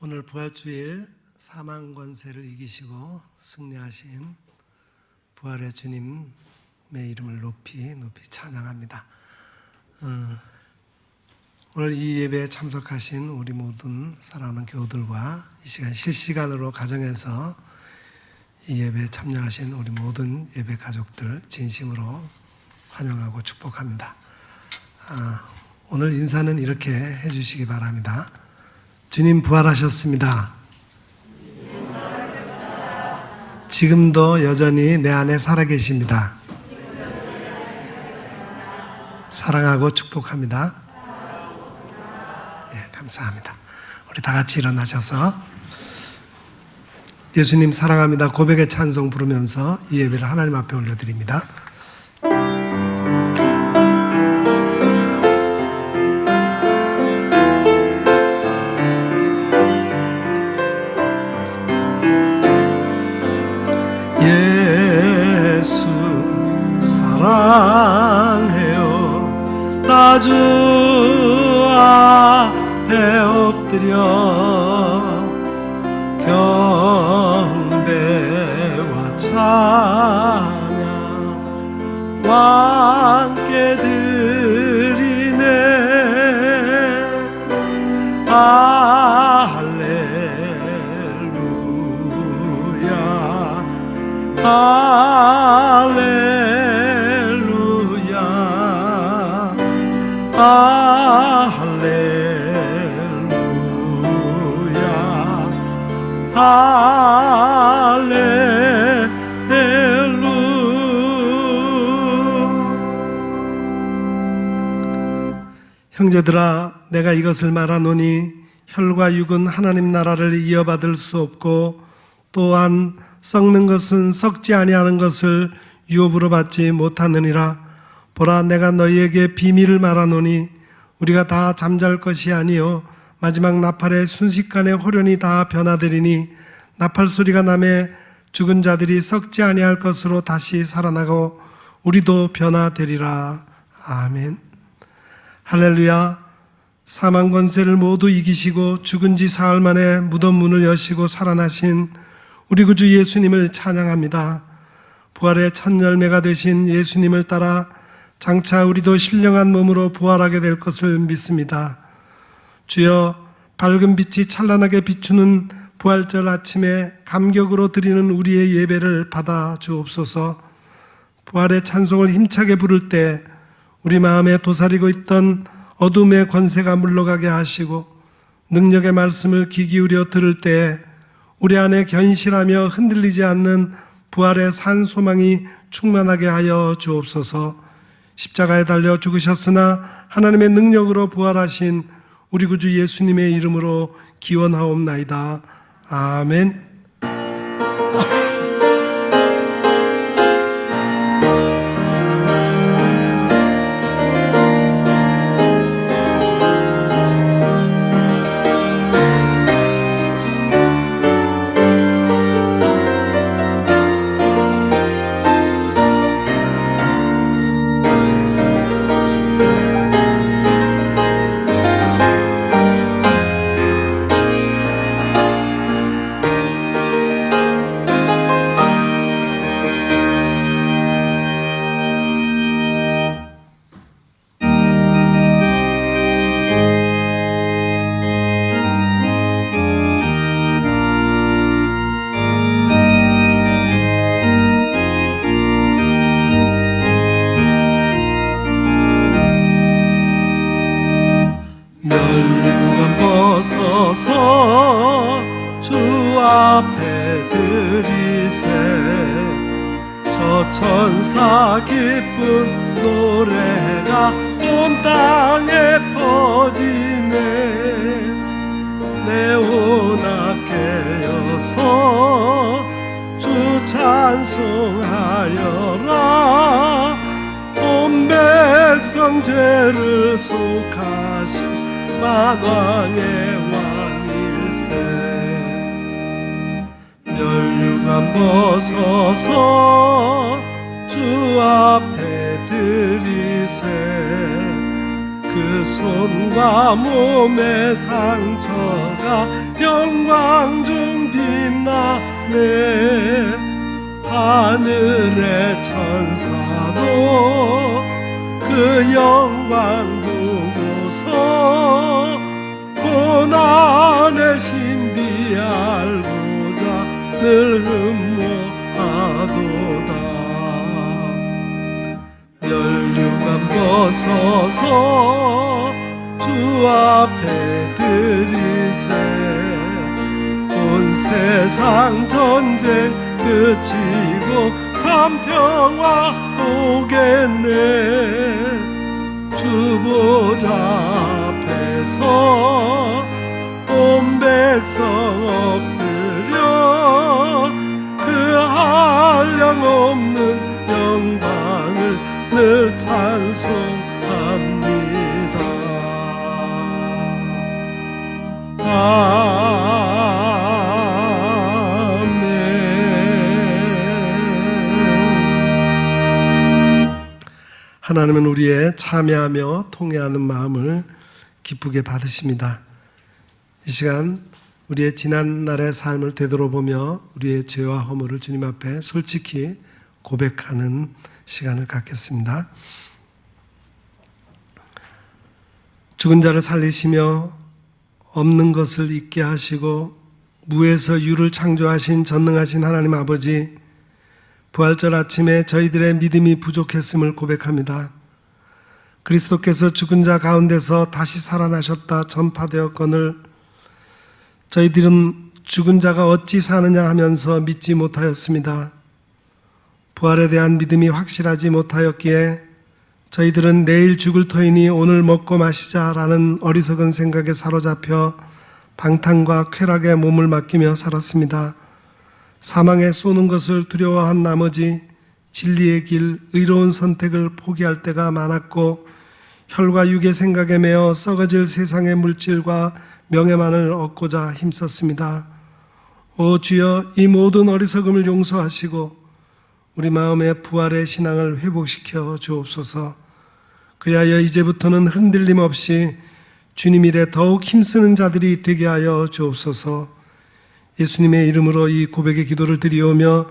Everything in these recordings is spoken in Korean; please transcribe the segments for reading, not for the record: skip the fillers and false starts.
오늘 부활주일 사망 권세를 이기시고 승리하신 부활의 주님의 이름을 높이 찬양합니다. 오늘 이 예배에 참석하신 우리 모든 사랑하는 교우들과 이 시간 실시간으로 가정에서 이 예배에 참여하신 우리 모든 예배 가족들 진심으로 환영하고 축복합니다. 오늘 인사는 이렇게 해주시기 바랍니다. 주님 부활하셨습니다. 지금도 여전히 내 안에 살아계십니다. 사랑하고 축복합니다. 예, 감사합니다. 우리 다 같이 일어나셔서 예수님 사랑합니다 고백의 찬송 부르면서 이 예배를 하나님 앞에 올려드립니다. 예수 사랑해요. 나 주 앞에 엎드려 경배와 찬양 함께 드리네. 할렐루야 할렐루야 할렐루야. 형제들아 내가 이것을 말하노니 혈과 육은 하나님 나라를 이어받을 수 없고 또한 썩는 것은 썩지 아니하는 것을 유업으로 받지 못하느니라. 보라 내가 너희에게 비밀을 말하노니 우리가 다 잠잘 것이 아니요 마지막 나팔의 순식간에 호련히 다 변화되리니 나팔 소리가 나매 죽은 자들이 썩지 아니할 것으로 다시 살아나고 우리도 변화되리라. 아멘. 할렐루야. 사망 권세를 모두 이기시고 죽은 지 사흘 만에 무덤 문을 여시고 살아나신 우리 구주 예수님을 찬양합니다. 부활의 첫 열매가 되신 예수님을 따라 장차 우리도 신령한 몸으로 부활하게 될 것을 믿습니다. 주여 밝은 빛이 찬란하게 비추는 부활절 아침에 감격으로 드리는 우리의 예배를 받아 주옵소서. 부활의 찬송을 힘차게 부를 때 우리 마음에 도사리고 있던 어둠의 권세가 물러가게 하시고 능력의 말씀을 귀 기울여 들을 때 우리 안에 견실하며 흔들리지 않는 부활의 산 소망이 충만하게 하여 주옵소서. 십자가에 달려 죽으셨으나 하나님의 능력으로 부활하신 우리 구주 예수님의 이름으로 기원하옵나이다. 아멘. 멸류관 벗어서 주 앞에 드리세. 저 천사 기쁜 노래가 온 땅에 퍼지네. 네오나 깨어서 주 찬송하여라. 온 백성 죄를 속하신 만왕의 왕일세. 멸류관 벗어서 주 앞에 드리세. 그 손과 몸의 상처가 영광 중 빛나네. 하늘의 천사도 그 영광 보고서 고난의 신비 알고자 늘 흠모하도다. 멸류관 벗어서 주 앞에 드리세. 온 세상 전쟁 그치고 참 평화 오겠네. 주 보좌 앞에서 온 백성 엎드려 그 한량없는 영광을 늘 찬송합니다. 하나님은 우리의 참여하며 통회하는 마음을 기쁘게 받으십니다. 이 시간 우리의 지난날의 삶을 되돌아보며 우리의 죄와 허물을 주님 앞에 솔직히 고백하는 시간을 갖겠습니다. 죽은 자를 살리시며 없는 것을 있게 하시고 무에서 유를 창조하신 전능하신 하나님 아버지, 부활절 아침에 저희들의 믿음이 부족했음을 고백합니다. 그리스도께서 죽은 자 가운데서 다시 살아나셨다 전파되었거늘 저희들은 죽은 자가 어찌 사느냐 하면서 믿지 못하였습니다. 부활에 대한 믿음이 확실하지 못하였기에 저희들은 내일 죽을 터이니 오늘 먹고 마시자라는 어리석은 생각에 사로잡혀 방탕과 쾌락에 몸을 맡기며 살았습니다. 사망에 쏘는 것을 두려워한 나머지 진리의 길, 의로운 선택을 포기할 때가 많았고 혈과 육의 생각에 매어 썩어질 세상의 물질과 명예만을 얻고자 힘썼습니다. 오 주여, 이 모든 어리석음을 용서하시고 우리 마음의 부활의 신앙을 회복시켜 주옵소서. 그리하여 이제부터는 흔들림 없이 주님 일에 더욱 힘쓰는 자들이 되게 하여 주옵소서. 예수님의 이름으로 이 고백의 기도를 드리오며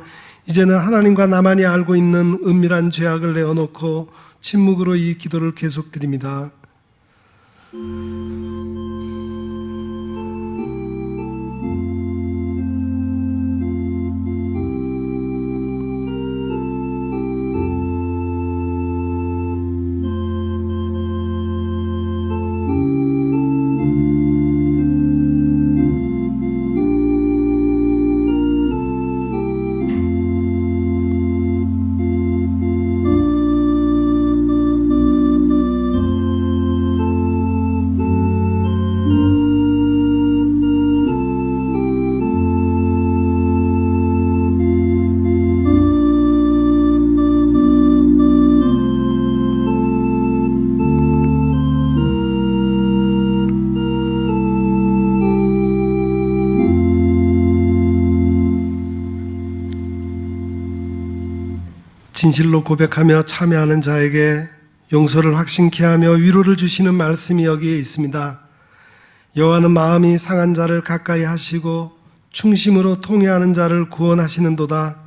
이제는 하나님과 나만이 알고 있는 은밀한 죄악을 내어놓고 침묵으로 이 기도를 계속 드립니다. 진실로 고백하며 참여하는 자에게 용서를 확신케 하며 위로를 주시는 말씀이 여기에 있습니다. 여호와는 마음이 상한 자를 가까이 하시고 충심으로 통회하는 자를 구원하시는도다.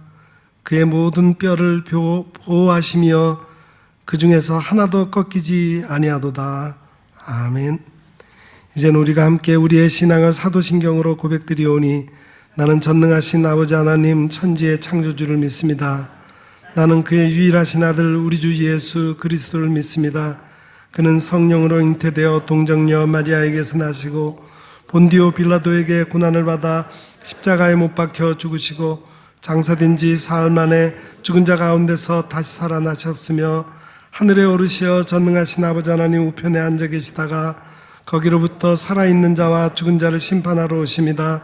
그의 모든 뼈를 보호하시며 그 중에서 하나도 꺾이지 아니하도다. 아멘. 이제는 우리가 함께 우리의 신앙을 사도신경으로 고백드리오니 나는 전능하신 아버지 하나님 천지의 창조주를 믿습니다. 나는 그의 유일하신 아들 우리 주 예수 그리스도를 믿습니다. 그는 성령으로 잉태되어 동정녀 마리아에게서 나시고 본디오 빌라도에게 고난을 받아 십자가에 못 박혀 죽으시고 장사된 지 사흘 만에 죽은 자 가운데서 다시 살아나셨으며 하늘에 오르시어 전능하신 아버지 하나님 우편에 앉아 계시다가 거기로부터 살아있는 자와 죽은 자를 심판하러 오십니다.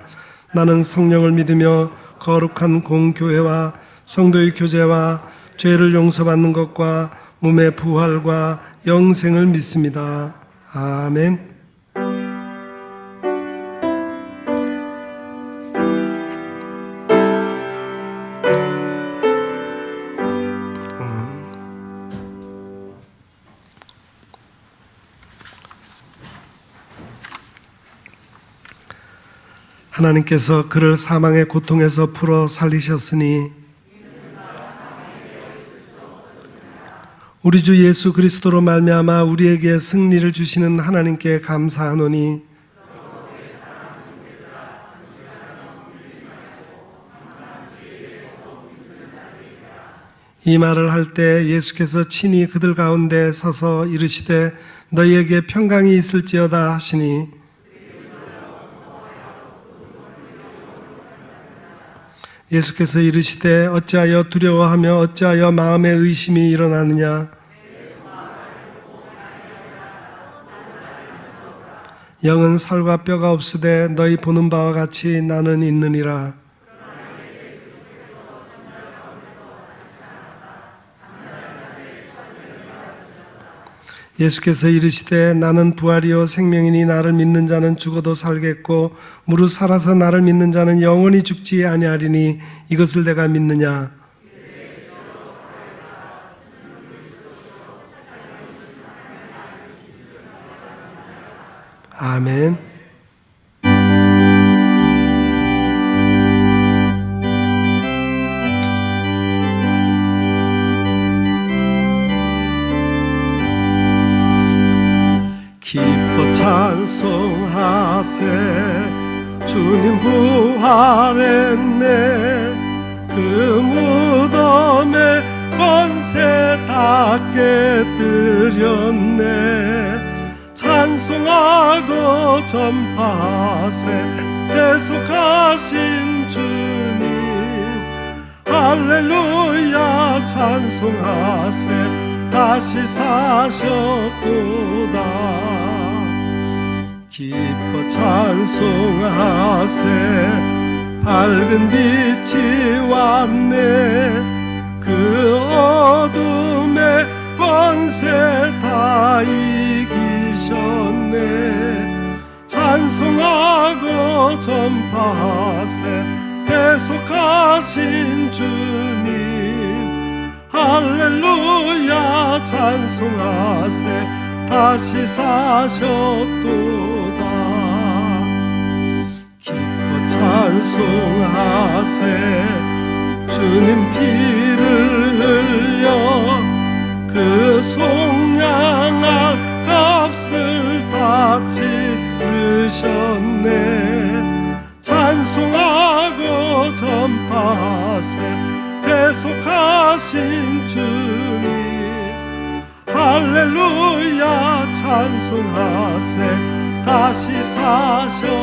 나는 성령을 믿으며 거룩한 공교회와 성도의 교제와 죄를 용서받는 것과 몸의 부활과 영생을 믿습니다. 아멘. 하나님께서 그를 사망의 고통에서 풀어 살리셨으니 우리 주 예수 그리스도로 말미암아 우리에게 승리를 주시는 하나님께 감사하노니 이 말을 할 때 예수께서 친히 그들 가운데 서서 이르시되 너희에게 평강이 있을지어다 하시니 예수께서 이르시되 어찌하여 두려워하며 어찌하여 마음에 의심이 일어나느냐 영은 살과 뼈가 없으되 너희 보는 바와 같이 나는 있느니라. 예수께서 이르시되 나는 부활이요 생명이니 나를 믿는 자는 죽어도 살겠고 무릇 살아서 나를 믿는 자는 영원히 죽지 아니하리니 이것을 내가 믿느냐. 아멘. 기뻐 찬송하세 주님 부활했네 그 무덤에 권세 다 깨뜨렸네 찬송하고 전파하세 대속하신 주님 할렐루야 찬송하세 다시 사셨도다 기뻐 찬송하세 밝은 빛이 왔네 그 어둠의 권세 다 이기셨네 찬송하고 전파하세 대속하신 주님 할렐루야 찬송하세 다시 사셨도다 기뻐 찬송하세 주님 피를 흘려 그 속량할 값을 다 치르셨네 찬송하고 전파하세 대속하신 주님 할렐루야 찬송하세 다시 사셨도다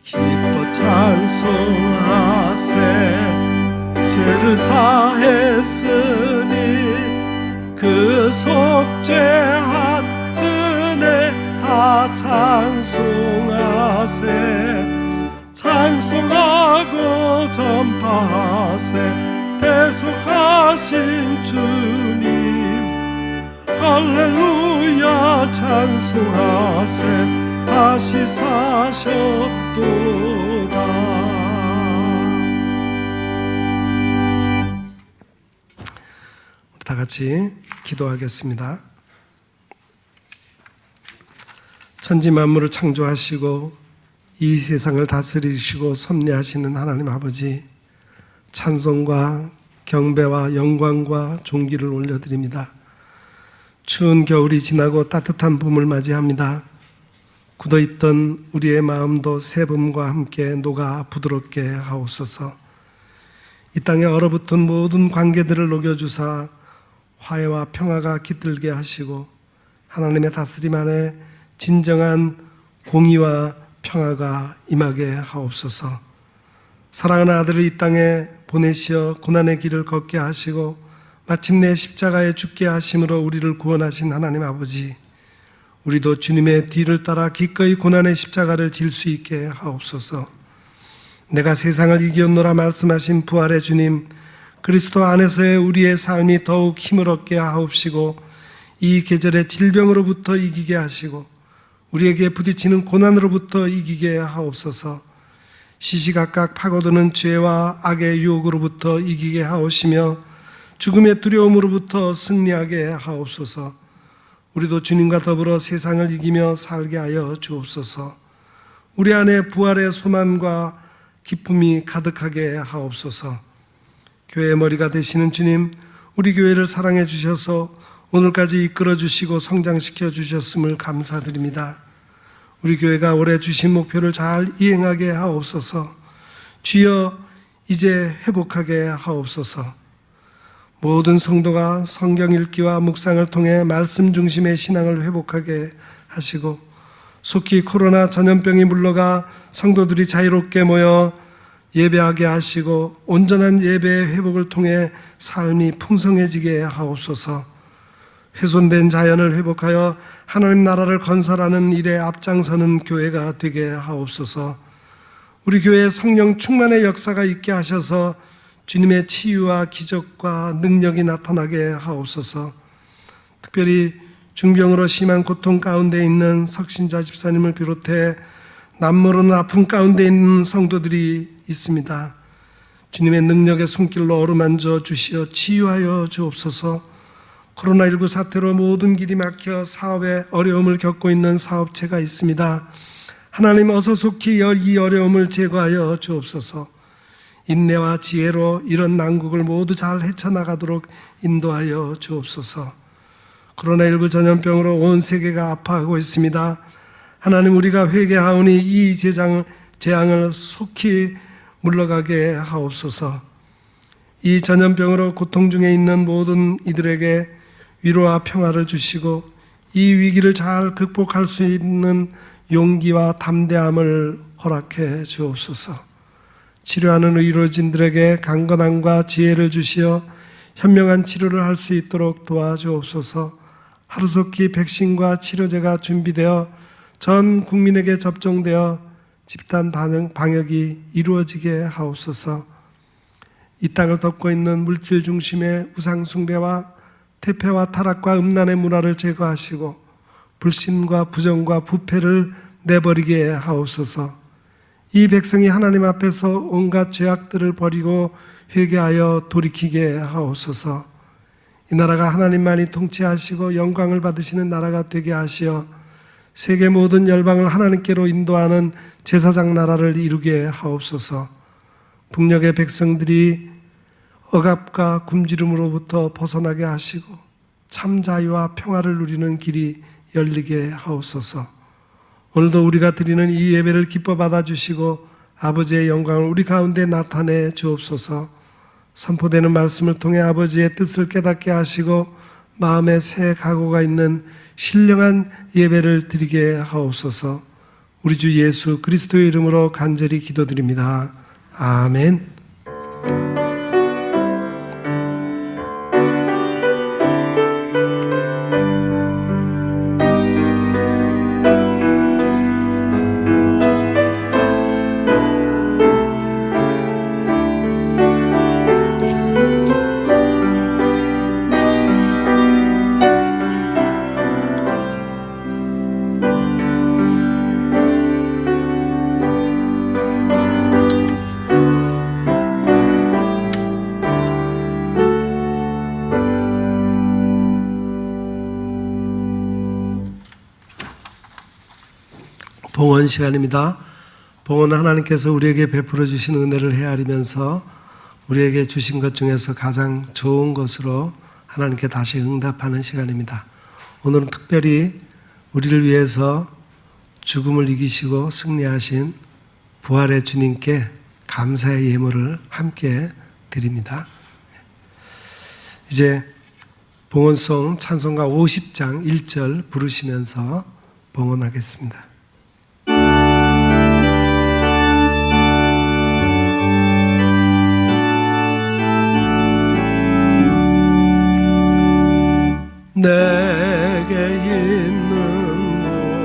기뻐 찬송하세 죄를 사했으니 그 속죄한 은혜 다 찬송하세 찬송하고 전파하세 대속하신 주님 할렐루야 찬송하세 다시 사셨도다 다 같이 기도하겠습니다. 천지 만물을 창조하시고 이 세상을 다스리시고 섭리하시는 하나님 아버지 찬송과 경배와 영광과 존귀를 올려드립니다. 추운 겨울이 지나고 따뜻한 봄을 맞이합니다. 굳어있던 우리의 마음도 새 봄과 함께 녹아 부드럽게 하옵소서. 이 땅에 얼어붙은 모든 관계들을 녹여주사 화해와 평화가 깃들게 하시고 하나님의 다스림 안에 진정한 공의와 평화가 임하게 하옵소서. 사랑하는 아들을 이 땅에 보내시어 고난의 길을 걷게 하시고 마침내 십자가에 죽게 하심으로 우리를 구원하신 하나님 아버지, 우리도 주님의 뒤를 따라 기꺼이 고난의 십자가를 질 수 있게 하옵소서. 내가 세상을 이겼노라 말씀하신 부활의 주님, 그리스도 안에서의 우리의 삶이 더욱 힘을 얻게 하옵시고 이 계절의 질병으로부터 이기게 하시고 우리에게 부딪히는 고난으로부터 이기게 하옵소서. 시시각각 파고드는 죄와 악의 유혹으로부터 이기게 하옵시며 죽음의 두려움으로부터 승리하게 하옵소서. 우리도 주님과 더불어 세상을 이기며 살게 하여 주옵소서. 우리 안에 부활의 소망과 기쁨이 가득하게 하옵소서. 교회의 머리가 되시는 주님, 우리 교회를 사랑해 주셔서 오늘까지 이끌어 주시고 성장시켜 주셨음을 감사드립니다. 우리 교회가 올해 주신 목표를 잘 이행하게 하옵소서. 주여, 이제 회복하게 하옵소서. 모든 성도가 성경 읽기와 묵상을 통해 말씀 중심의 신앙을 회복하게 하시고, 속히 코로나 전염병이 물러가 성도들이 자유롭게 모여 예배하게 하시고 온전한 예배의 회복을 통해 삶이 풍성해지게 하옵소서. 훼손된 자연을 회복하여 하나님 나라를 건설하는 일에 앞장서는 교회가 되게 하옵소서. 우리 교회에 성령 충만의 역사가 있게 하셔서 주님의 치유와 기적과 능력이 나타나게 하옵소서. 특별히 중병으로 심한 고통 가운데 있는 석신자 집사님을 비롯해 남모르는 아픔 가운데 있는 성도들이 있습니다. 주님의 능력의 손길로 어루만져 주시어 치유하여 주옵소서. 코로나19 사태로 모든 길이 막혀 사업에 어려움을 겪고 있는 사업체가 있습니다. 하나님, 어서 속히 이 어려움을 제거하여 주옵소서. 인내와 지혜로 이런 난국을 모두 잘 헤쳐나가도록 인도하여 주옵소서. 코로나19 전염병으로 온 세계가 아파하고 있습니다. 하나님, 우리가 회개하오니 이 재앙을 속히 물러가게 하옵소서. 이 전염병으로 고통 중에 있는 모든 이들에게 위로와 평화를 주시고 이 위기를 잘 극복할 수 있는 용기와 담대함을 허락해 주옵소서. 치료하는 의료진들에게 강건함과 지혜를 주시어 현명한 치료를 할 수 있도록 도와주옵소서. 하루속히 백신과 치료제가 준비되어 전 국민에게 접종되어 집단 방역이 이루어지게 하옵소서. 이 땅을 덮고 있는 물질 중심의 우상 숭배와 태폐와 타락과 음란의 문화를 제거하시고 불신과 부정과 부패를 내버리게 하옵소서. 이 백성이 하나님 앞에서 온갖 죄악들을 버리고 회개하여 돌이키게 하옵소서. 이 나라가 하나님만이 통치하시고 영광을 받으시는 나라가 되게 하시어 세계 모든 열방을 하나님께로 인도하는 제사장 나라를 이루게 하옵소서. 북녘의 백성들이 억압과 굶주림으로부터 벗어나게 하시고 참 자유와 평화를 누리는 길이 열리게 하옵소서. 오늘도 우리가 드리는 이 예배를 기뻐 받아주시고 아버지의 영광을 우리 가운데 나타내 주옵소서. 선포되는 말씀을 통해 아버지의 뜻을 깨닫게 하시고 마음에 새 각오가 있는 신령한 예배를 드리게 하옵소서. 우리 주 예수 그리스도의 이름으로 간절히 기도드립니다. 아멘. 봉헌 시간입니다. 봉헌은 하나님께서 우리에게 베풀어 주신 은혜를 헤아리면서 우리에게 주신 것 중에서 가장 좋은 것으로 하나님께 다시 응답하는 시간입니다. 오늘은 특별히 우리를 위해서 죽음을 이기시고 승리하신 부활의 주님께 감사의 예물을 함께 드립니다. 이제 봉헌송 찬송가 50장 1절 부르시면서 봉헌하겠습니다. 내게 있는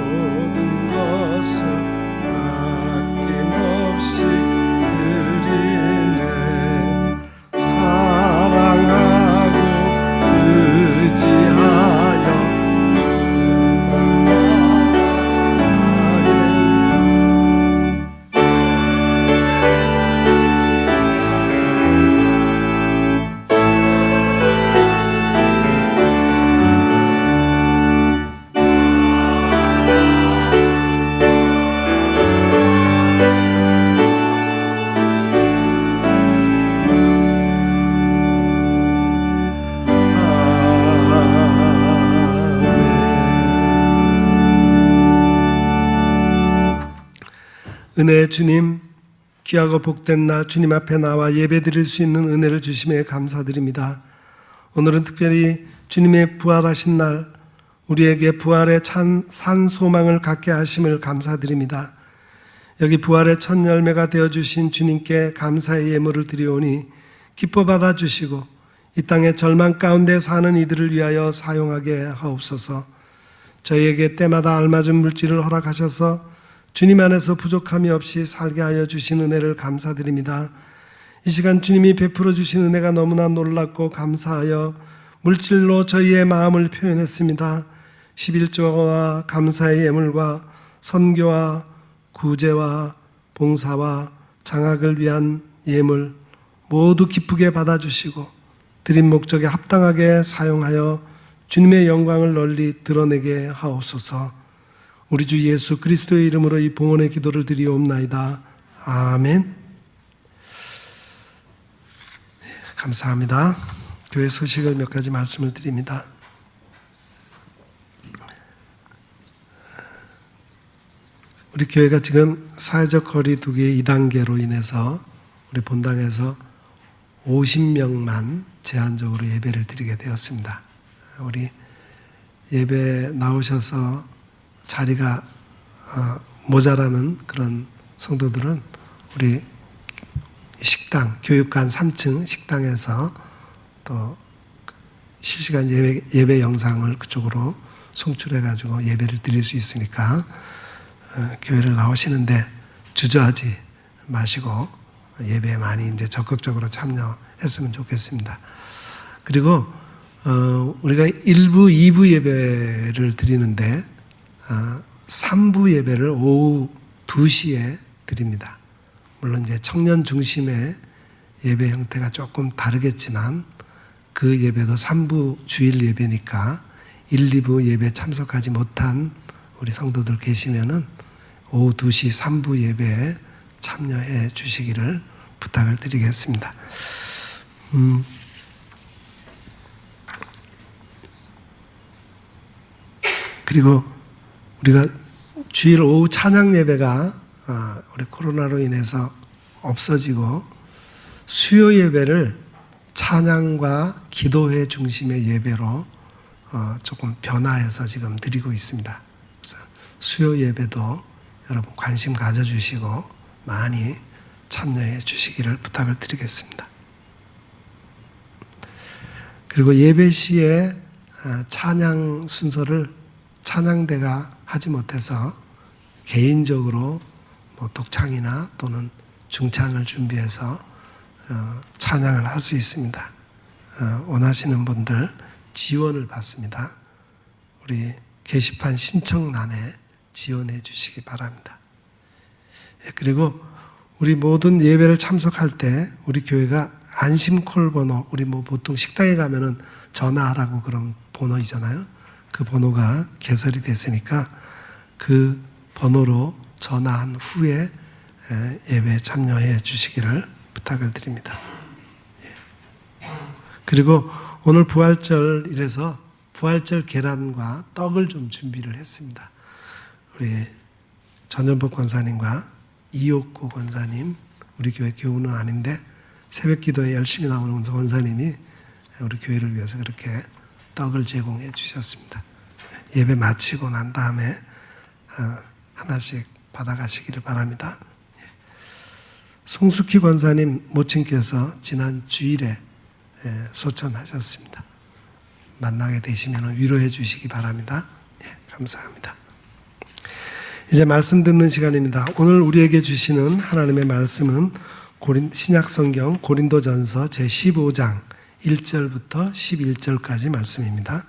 모든 것을 아낌없이 드리네. 사랑하고 의지하여 주만 바라겠네. 은혜의 주님, 귀하고 복된 날 주님 앞에 나와 예배드릴 수 있는 은혜를 주심에 감사드립니다. 오늘은 특별히 주님의 부활하신 날, 우리에게 부활의 산 소망을 갖게 하심을 감사드립니다. 여기 부활의 첫 열매가 되어주신 주님께 감사의 예물을 드리오니 기뻐 받아주시고 이 땅의 절망 가운데 사는 이들을 위하여 사용하게 하옵소서. 저희에게 때마다 알맞은 물질을 허락하셔서 주님 안에서 부족함이 없이 살게 하여 주신 은혜를 감사드립니다. 이 시간 주님이 베풀어 주신 은혜가 너무나 놀랍고 감사하여 물질로 저희의 마음을 표현했습니다. 11조와 감사의 예물과 선교와 구제와 봉사와 장학을 위한 예물 모두 기쁘게 받아주시고 드린 목적에 합당하게 사용하여 주님의 영광을 널리 드러내게 하옵소서. 우리 주 예수 그리스도의 이름으로 이 봉헌의 기도를 드리옵나이다. 아멘. 감사합니다. 교회 소식을 몇 가지 말씀을 드립니다. 우리 교회가 지금 사회적 거리 두기 2단계로 인해서 우리 본당에서 50명만 제한적으로 예배를 드리게 되었습니다. 우리 예배 나오셔서 자리가 모자라는 그런 성도들은 우리 식당, 교육관 3층 식당에서 또 실시간 예배 영상을 그쪽으로 송출해가지고 예배를 드릴 수 있으니까 교회를 나오시는데 주저하지 마시고 예배에 많이 이제 적극적으로 참여했으면 좋겠습니다. 그리고 우리가 1부, 2부 예배를 드리는데 3부 예배를 오후 2시에 드립니다. 물론 이제 청년 중심의 예배 형태가 조금 다르겠지만 그 예배도 3부 주일 예배니까 1, 2부 예배 참석하지 못한 우리 성도들 계시면은 오후 2시 3부 예배에 참여해 주시기를 부탁을 드리겠습니다. 그리고 우리가 주일 오후 찬양 예배가 우리 코로나로 인해서 없어지고 수요 예배를 찬양과 기도회 중심의 예배로 조금 변화해서 지금 드리고 있습니다. 그래서 수요 예배도 여러분 관심 가져주시고 많이 참여해 주시기를 부탁을 드리겠습니다. 그리고 예배 시에 찬양 순서를 찬양대가 하지 못해서 개인적으로 뭐 독창이나 또는 중창을 준비해서 찬양을 할 수 있습니다. 원하시는 분들 지원을 받습니다. 우리 게시판 신청란에 지원해 주시기 바랍니다. 그리고 우리 모든 예배를 참석할 때 우리 교회가 안심콜 번호, 우리 뭐 보통 식당에 가면은 전화하라고 그런 번호이잖아요. 그 번호가 개설이 됐으니까 그 번호로 전화한 후에 예배에 참여해 주시기를 부탁을 드립니다. 그리고 오늘 부활절이라서 부활절 계란과 떡을 좀 준비를 했습니다. 우리 전현복 권사님과 이옥구 권사님, 우리 교회 교우는 아닌데 새벽 기도에 열심히 나오는 권사님이 우리 교회를 위해서 그렇게 떡을 제공해 주셨습니다. 예배 마치고 난 다음에 하나씩 받아가시기를 바랍니다. 송숙희 권사님 모친께서 지난 주일에 소천하셨습니다. 만나게 되시면 위로해 주시기 바랍니다. 감사합니다. 이제 말씀 듣는 시간입니다. 오늘 우리에게 주시는 하나님의 말씀은 신약성경 고린도전서 제15장 1절부터 11절까지 말씀입니다.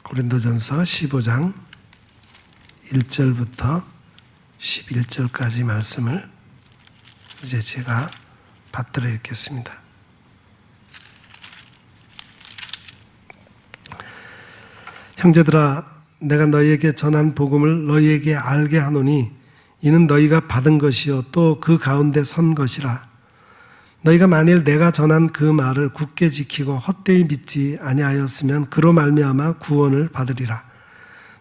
고린도전서 15장 1절부터 11절까지 말씀을 이제 제가 받들어 읽겠습니다. 형제들아, 내가 너희에게 전한 복음을 너희에게 알게 하노니 이는 너희가 받은 것이요 또 그 가운데 선 것이라. 너희가 만일 내가 전한 그 말을 굳게 지키고 헛되이 믿지 아니하였으면 그로 말미암아 구원을 받으리라.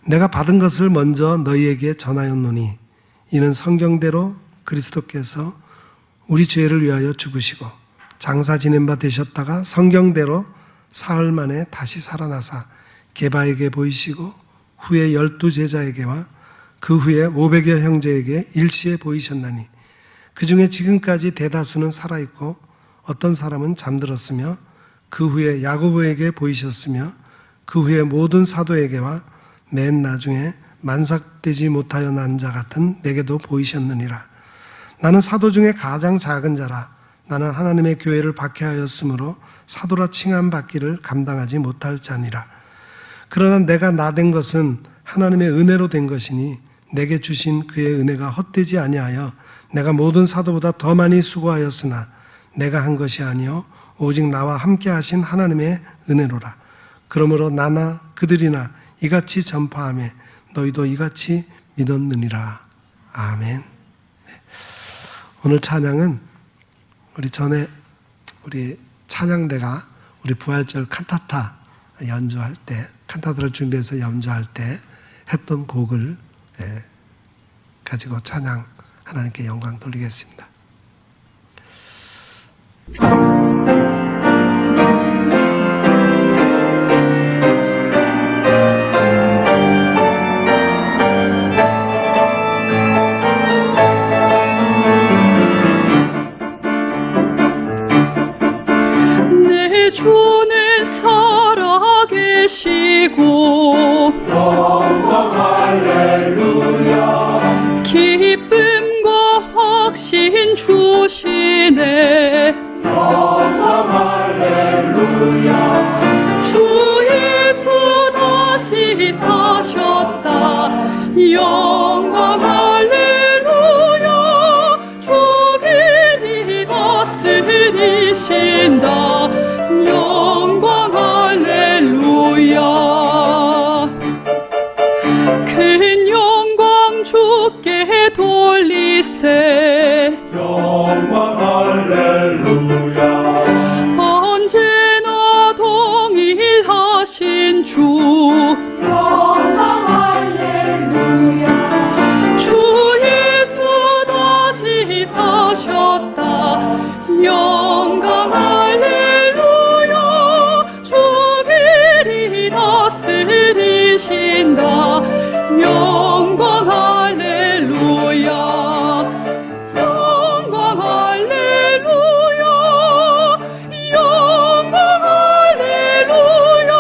내가 받은 것을 먼저 너희에게 전하였노니 이는 성경대로 그리스도께서 우리 죄를 위하여 죽으시고 장사 지낸 바 되셨다가 성경대로 사흘 만에 다시 살아나사 게바에게 보이시고 후에 12 제자에게와 그 후에 500여 형제에게 일시에 보이셨나니 그 중에 지금까지 대다수는 살아있고 어떤 사람은 잠들었으며 그 후에 야고보에게 보이셨으며 그 후에 모든 사도에게와 맨 나중에 만삭되지 못하여 난 자 같은 내게도 보이셨느니라. 나는 사도 중에 가장 작은 자라. 나는 하나님의 교회를 박해하였으므로 사도라 칭함받기를 감당하지 못할 자니라. 그러나 내가 나된 것은 하나님의 은혜로 된 것이니 내게 주신 그의 은혜가 헛되지 아니하여 내가 모든 사도보다 더 많이 수고하였으나 내가 한 것이 아니요 오직 나와 함께 하신 하나님의 은혜로라. 그러므로 나나 그들이나 이같이 전파하며 너희도 이같이 믿었느니라. 아멘. 오늘 찬양은 우리 찬양대가 우리 부활절 칸타타 연주할 때, 칸타타를 준비해서 연주할 때 했던 곡을 가지고 찬양 하나님께 영광 돌리겠습니다. 내 주는 살아계시고 영광 할렐루야 기쁨과 확신 주시네 영광 할렐루야 주 예수 다시 사셨다 영광 할렐루야 주길이 다스리신다 영광 할렐루야 큰 영광 주께 돌리세 영광 할렐루야 언제나 동일하신 주 영광 할렐루야 주 예수 다시 사셨다 영광 할렐루야 주길이 다스리신다 영광 할렐루야 영광 할렐루야 영광 할렐루야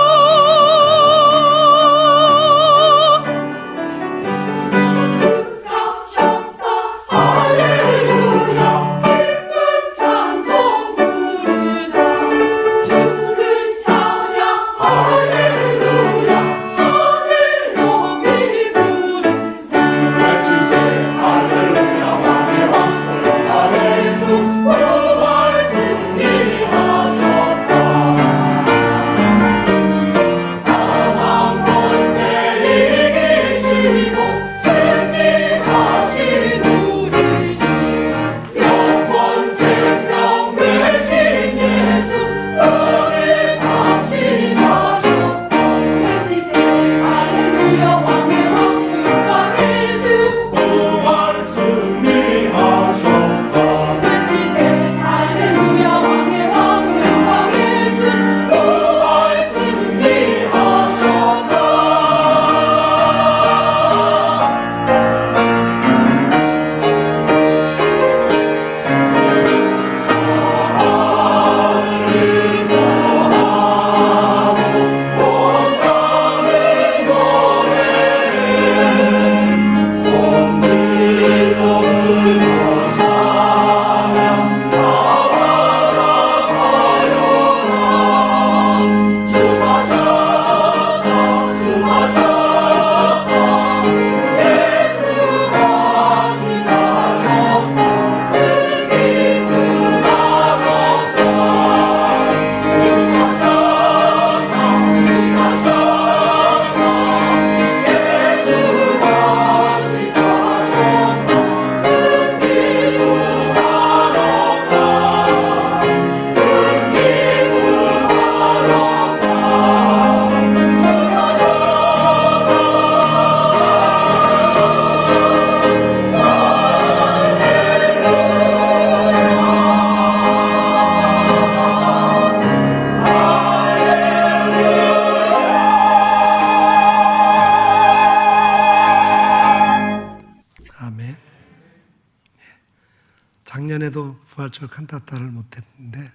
부활절 칸타타를 못했는데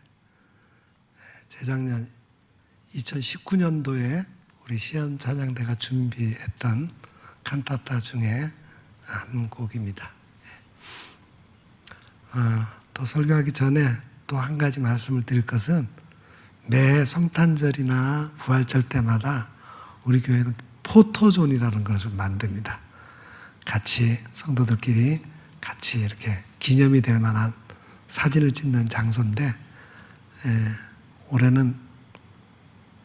재작년 2019년도에 우리 시연 찬양대가 준비했던 칸타타 중에 한 곡입니다. 또 설교하기 전에 또 한 가지 말씀을 드릴 것은 매 성탄절이나 부활절 때마다 우리 교회는 포토존이라는 것을 만듭니다. 같이 성도들끼리 같이 이렇게 기념이 될 만한 사진을 찍는 장소인데 올해는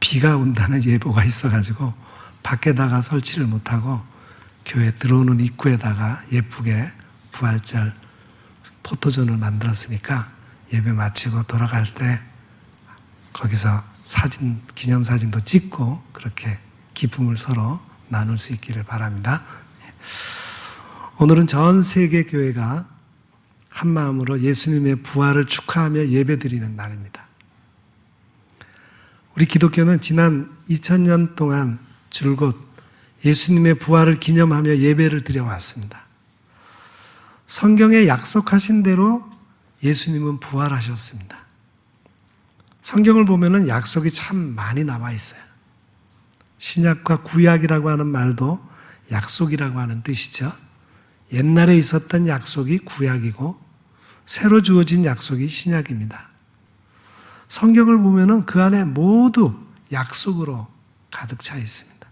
비가 온다는 예보가 있어가지고 밖에다가 설치를 못하고 교회 들어오는 입구에다가 예쁘게 부활절 포토존을 만들었으니까 예배 마치고 돌아갈 때 거기서 사진, 기념사진도 찍고 그렇게 기쁨을 서로 나눌 수 있기를 바랍니다. 오늘은 전 세계 교회가 한 마음으로 예수님의 부활을 축하하며 예배드리는 날입니다. 우리 기독교는 지난 2000년 동안 줄곧 예수님의 부활을 기념하며 예배를 드려왔습니다. 성경에 약속하신 대로 예수님은 부활하셨습니다. 성경을 보면은 약속이 참 많이 나와 있어요. 신약과 구약이라고 하는 말도 약속이라고 하는 뜻이죠. 옛날에 있었던 약속이 구약이고 새로 주어진 약속이 신약입니다. 성경을 보면은 그 안에 모두 약속으로 가득 차 있습니다.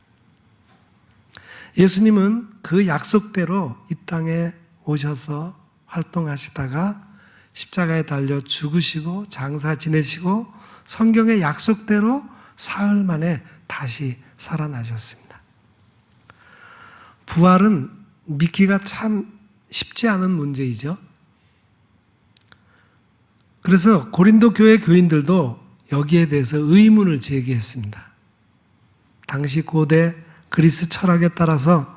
예수님은 그 약속대로 이 땅에 오셔서 활동하시다가 십자가에 달려 죽으시고 장사 지내시고 성경의 약속대로 사흘 만에 다시 살아나셨습니다. 부활은 믿기가 참 쉽지 않은 문제이죠. 그래서 고린도 교회 교인들도 여기에 대해서 의문을 제기했습니다. 당시 고대 그리스 철학에 따라서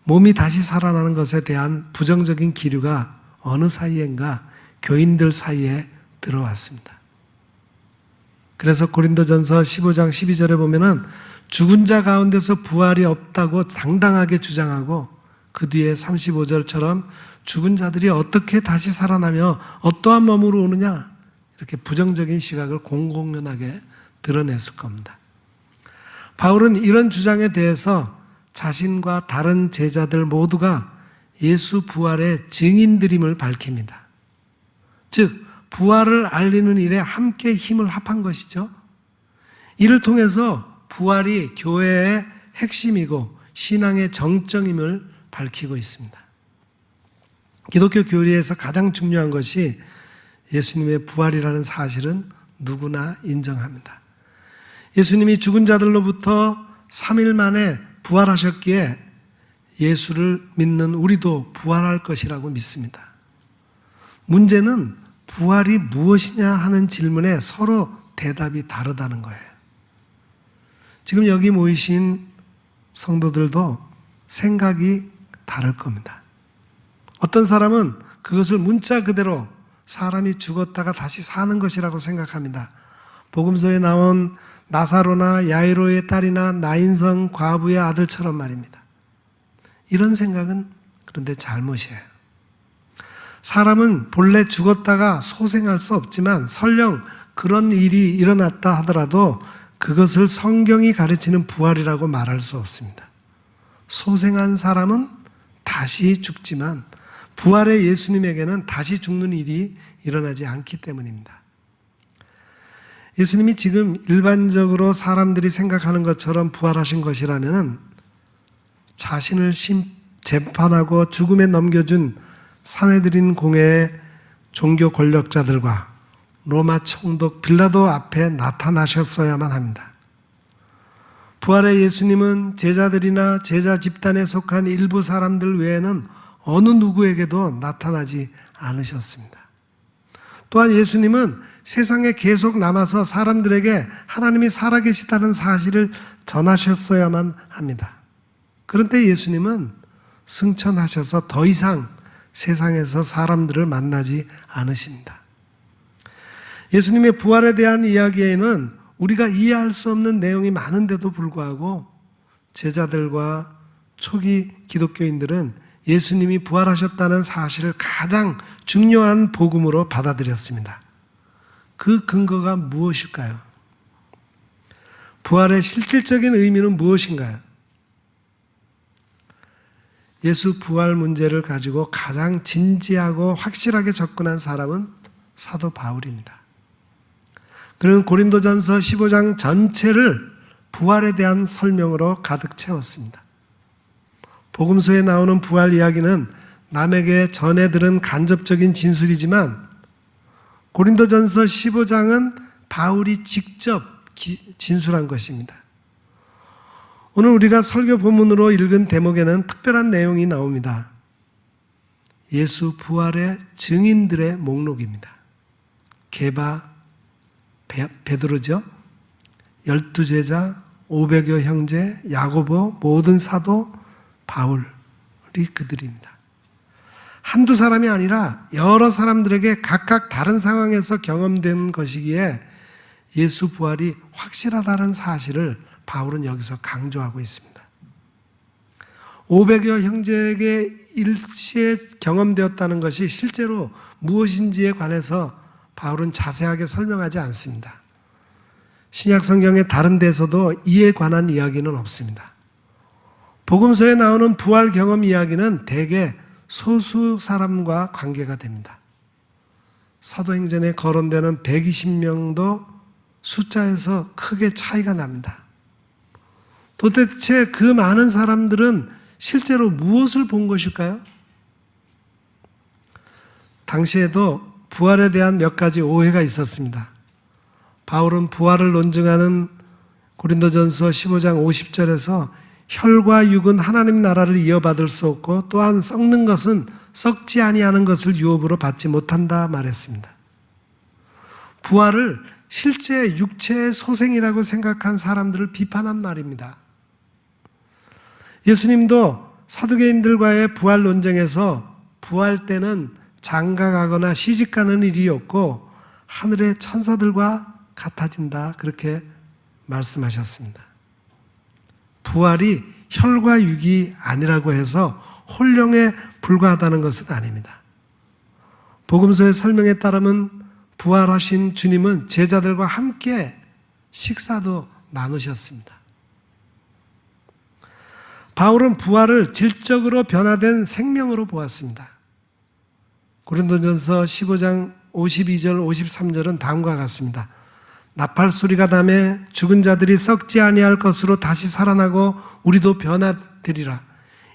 몸이 다시 살아나는 것에 대한 부정적인 기류가 어느 사이엔가 교인들 사이에 들어왔습니다. 그래서 고린도전서 15장 12절에 보면은 죽은 자 가운데서 부활이 없다고 당당하게 주장하고 그 뒤에 35절처럼 죽은 자들이 어떻게 다시 살아나며 어떠한 몸으로 오느냐 이렇게 부정적인 시각을 공공연하게 드러냈을 겁니다. 바울은 이런 주장에 대해서 자신과 다른 제자들 모두가 예수 부활의 증인들임을 밝힙니다. 즉 부활을 알리는 일에 함께 힘을 합한 것이죠. 이를 통해서 부활이 교회의 핵심이고 신앙의 정점임을 밝히고 있습니다. 기독교 교리에서 가장 중요한 것이 예수님의 부활이라는 사실은 누구나 인정합니다. 예수님이 죽은 자들로부터 3일 만에 부활하셨기에 예수를 믿는 우리도 부활할 것이라고 믿습니다. 문제는 부활이 무엇이냐 하는 질문에 서로 대답이 다르다는 거예요. 지금 여기 모이신 성도들도 생각이 다를 겁니다. 어떤 사람은 그것을 문자 그대로 사람이 죽었다가 다시 사는 것이라고 생각합니다. 복음서에 나온 나사로나 야이로의 딸이나 나인성 과부의 아들처럼 말입니다. 이런 생각은 그런데 잘못이에요. 사람은 본래 죽었다가 소생할 수 없지만 설령 그런 일이 일어났다 하더라도 그것을 성경이 가르치는 부활이라고 말할 수 없습니다. 소생한 사람은 다시 죽지만 부활의 예수님에게는 다시 죽는 일이 일어나지 않기 때문입니다. 예수님이 지금 일반적으로 사람들이 생각하는 것처럼 부활하신 것이라면 자신을 재판하고 죽음에 넘겨준 산헤드린 공회의 종교 권력자들과 로마 총독 빌라도 앞에 나타나셨어야만 합니다. 부활의 예수님은 제자들이나 제자 집단에 속한 일부 사람들 외에는 어느 누구에게도 나타나지 않으셨습니다. 또한 예수님은 세상에 계속 남아서 사람들에게 하나님이 살아계시다는 사실을 전하셨어야만 합니다. 그런데 예수님은 승천하셔서 더 이상 세상에서 사람들을 만나지 않으십니다. 예수님의 부활에 대한 이야기에는 우리가 이해할 수 없는 내용이 많은데도 불구하고 제자들과 초기 기독교인들은 예수님이 부활하셨다는 사실을 가장 중요한 복음으로 받아들였습니다. 그 근거가 무엇일까요? 부활의 실질적인 의미는 무엇인가요? 예수 부활 문제를 가지고 가장 진지하고 확실하게 접근한 사람은 사도 바울입니다. 그는 고린도전서 15장 전체를 부활에 대한 설명으로 가득 채웠습니다. 복음서에 나오는 부활 이야기는 남에게 전해 들은 간접적인 진술이지만 고린도전서 15장은 바울이 직접 진술한 것입니다. 오늘 우리가 설교 본문으로 읽은 대목에는 특별한 내용이 나옵니다. 예수 부활의 증인들의 목록입니다. 게바, 베드로죠. 12제자, 500여 형제, 야고보, 모든 사도, 바울이 그들입니다. 한두 사람이 아니라 여러 사람들에게 각각 다른 상황에서 경험된 것이기에 예수 부활이 확실하다는 사실을 바울은 여기서 강조하고 있습니다. 500여 형제에게 일시에 경험되었다는 것이 실제로 무엇인지에 관해서 바울은 자세하게 설명하지 않습니다. 신약 성경의 다른 데서도 이에 관한 이야기는 없습니다. 복음서에 나오는 부활 경험 이야기는 대개 소수 사람과 관계가 됩니다. 사도행전에 거론되는 120명도 숫자에서 크게 차이가 납니다. 도대체 그 많은 사람들은 실제로 무엇을 본 것일까요? 당시에도 부활에 대한 몇 가지 오해가 있었습니다. 바울은 부활을 논증하는 고린도전서 15장 50절에서 혈과 육은 하나님 나라를 이어받을 수 없고 또한 썩는 것은 썩지 아니하는 것을 유업으로 받지 못한다 말했습니다. 부활을 실제 육체의 소생이라고 생각한 사람들을 비판한 말입니다. 예수님도 사두개인들과의 부활 논쟁에서 부활 때는 장가가거나 시집가는 일이 없고 하늘의 천사들과 같아진다 그렇게 말씀하셨습니다. 부활이 혈과 육이 아니라고 해서 혼령에 불과하다는 것은 아닙니다. 복음서의 설명에 따르면 부활하신 주님은 제자들과 함께 식사도 나누셨습니다. 바울은 부활을 질적으로 변화된 생명으로 보았습니다. 고린도전서 15장 52절 53절은 다음과 같습니다. 나팔 소리가 나매 죽은 자들이 썩지 아니할 것으로 다시 살아나고 우리도 변화되리라.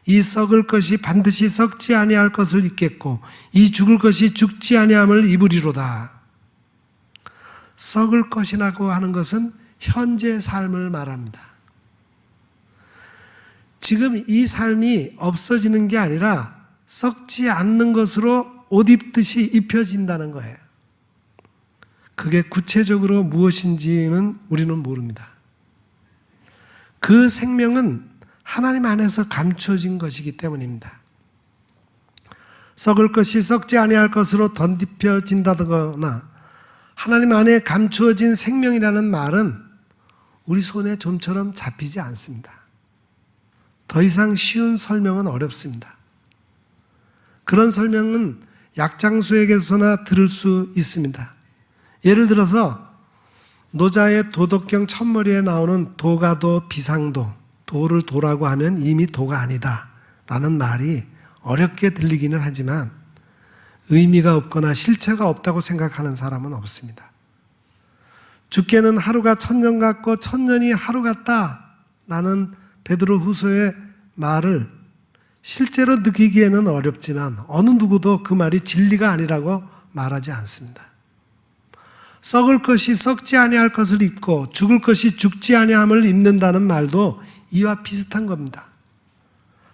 이 썩을 것이 반드시 썩지 아니할 것을 입겠고 이 죽을 것이 죽지 아니함을 입으리로다. 썩을 것이라고 하는 것은 현재 삶을 말합니다. 지금 이 삶이 없어지는 게 아니라 썩지 않는 것으로 옷 입듯이 입혀진다는 거예요. 그게 구체적으로 무엇인지는 우리는 모릅니다. 그 생명은 하나님 안에서 감춰진 것이기 때문입니다. 썩을 것이 썩지 아니할 것으로 덧입혀진다거나 하나님 안에 감추어진 생명이라는 말은 우리 손에 좀처럼 잡히지 않습니다. 더 이상 쉬운 설명은 어렵습니다. 그런 설명은 약장수에게서나 들을 수 있습니다. 예를 들어서 노자의 도덕경 첫머리에 나오는 도가도 비상도, 도를 도라고 하면 이미 도가 아니다 라는 말이 어렵게 들리기는 하지만 의미가 없거나 실체가 없다고 생각하는 사람은 없습니다. 죽게는 하루가 천년 같고 천년이 하루 같다 라는 베드로 후서의 말을 실제로 느끼기에는 어렵지만 어느 누구도 그 말이 진리가 아니라고 말하지 않습니다. 썩을 것이 썩지 아니할 것을 입고 죽을 것이 죽지 아니함을 입는다는 말도 이와 비슷한 겁니다.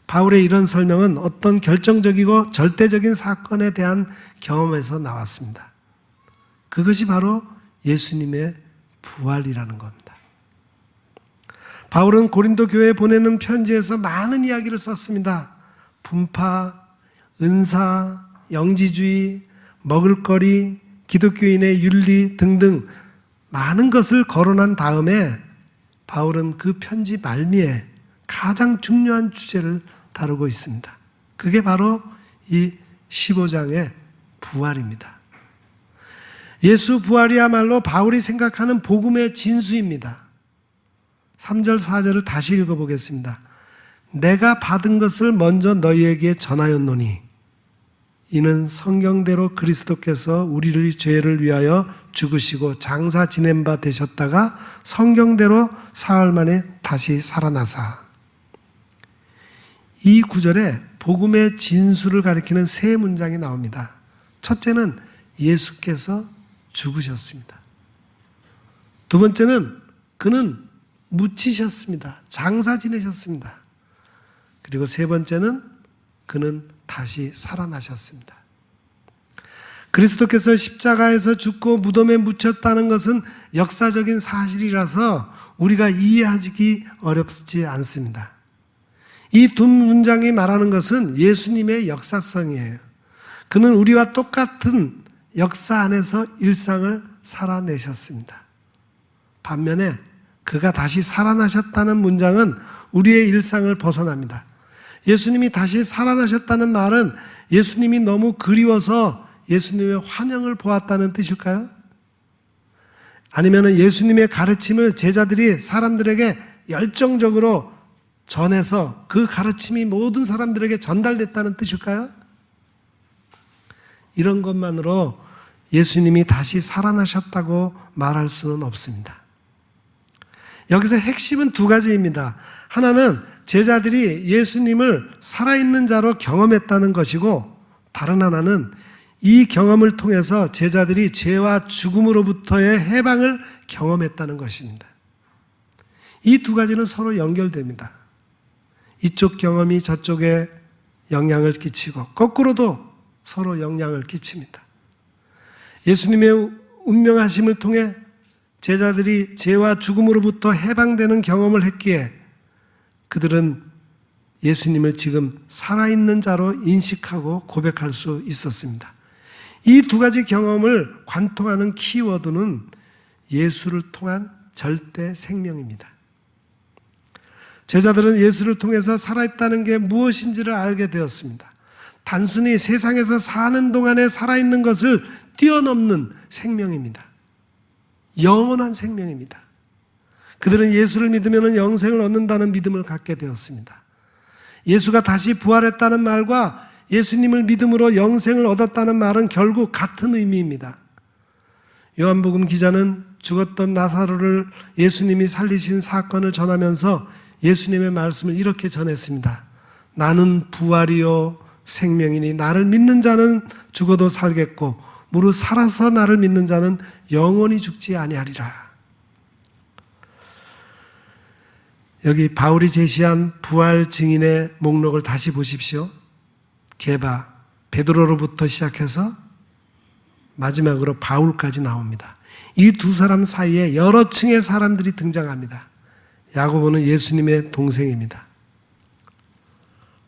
바울의 이런 설명은 어떤 결정적이고 절대적인 사건에 대한 경험에서 나왔습니다. 그것이 바로 예수님의 부활이라는 겁니다. 바울은 고린도 교회에 보내는 편지에서 많은 이야기를 썼습니다. 분파, 은사, 영지주의, 먹을거리, 기독교인의 윤리 등등 많은 것을 거론한 다음에 바울은 그 편지 말미에 가장 중요한 주제를 다루고 있습니다. 그게 바로 이 15장의 부활입니다. 예수 부활이야말로 바울이 생각하는 복음의 진수입니다. 3절 4절을 다시 읽어보겠습니다. 내가 받은 것을 먼저 너희에게 전하였노니 이는 성경대로 그리스도께서 우리의 죄를 위하여 죽으시고 장사 지낸 바 되셨다가 성경대로 사흘 만에 다시 살아나사. 이 구절에 복음의 진수를 가리키는 세 문장이 나옵니다. 첫째는 예수께서 죽으셨습니다. 두 번째는 그는 묻히셨습니다. 장사 지내셨습니다. 그리고 세 번째는 그는 다시 살아나셨습니다. 그리스도께서 십자가에서 죽고 무덤에 묻혔다는 것은 역사적인 사실이라서 우리가 이해하기 어렵지 않습니다. 이 두 문장이 말하는 것은 예수님의 역사성이에요. 그는 우리와 똑같은 역사 안에서 일상을 살아내셨습니다. 반면에 그가 다시 살아나셨다는 문장은 우리의 일상을 벗어납니다. 예수님이 다시 살아나셨다는 말은 예수님이 너무 그리워서 예수님의 환영을 보았다는 뜻일까요? 아니면 예수님의 가르침을 제자들이 사람들에게 열정적으로 전해서 그 가르침이 모든 사람들에게 전달됐다는 뜻일까요? 이런 것만으로 예수님이 다시 살아나셨다고 말할 수는 없습니다. 여기서 핵심은 두 가지입니다. 하나는 제자들이 예수님을 살아있는 자로 경험했다는 것이고, 다른 하나는 이 경험을 통해서 제자들이 죄와 죽음으로부터의 해방을 경험했다는 것입니다. 이 두 가지는 서로 연결됩니다. 이쪽 경험이 저쪽에 영향을 끼치고 거꾸로도 서로 영향을 끼칩니다. 예수님의 운명하심을 통해 제자들이 죄와 죽음으로부터 해방되는 경험을 했기에 그들은 예수님을 지금 살아있는 자로 인식하고 고백할 수 있었습니다. 이 두 가지 경험을 관통하는 키워드는 예수를 통한 절대 생명입니다. 제자들은 예수를 통해서 살아있다는 게 무엇인지를 알게 되었습니다. 단순히 세상에서 사는 동안에 살아있는 것을 뛰어넘는 생명입니다. 영원한 생명입니다. 그들은 예수를 믿으면 영생을 얻는다는 믿음을 갖게 되었습니다. 예수가 다시 부활했다는 말과 예수님을 믿음으로 영생을 얻었다는 말은 결국 같은 의미입니다. 요한복음 기자는 죽었던 나사로를 예수님이 살리신 사건을 전하면서 예수님의 말씀을 이렇게 전했습니다. 나는 부활이요 생명이니 나를 믿는 자는 죽어도 살겠고 무릇 살아서 나를 믿는 자는 영원히 죽지 아니하리라. 여기 바울이 제시한 부활 증인의 목록을 다시 보십시오. 게바, 베드로로부터 시작해서 마지막으로 바울까지 나옵니다. 이 두 사람 사이에 여러 층의 사람들이 등장합니다. 야고보는 예수님의 동생입니다.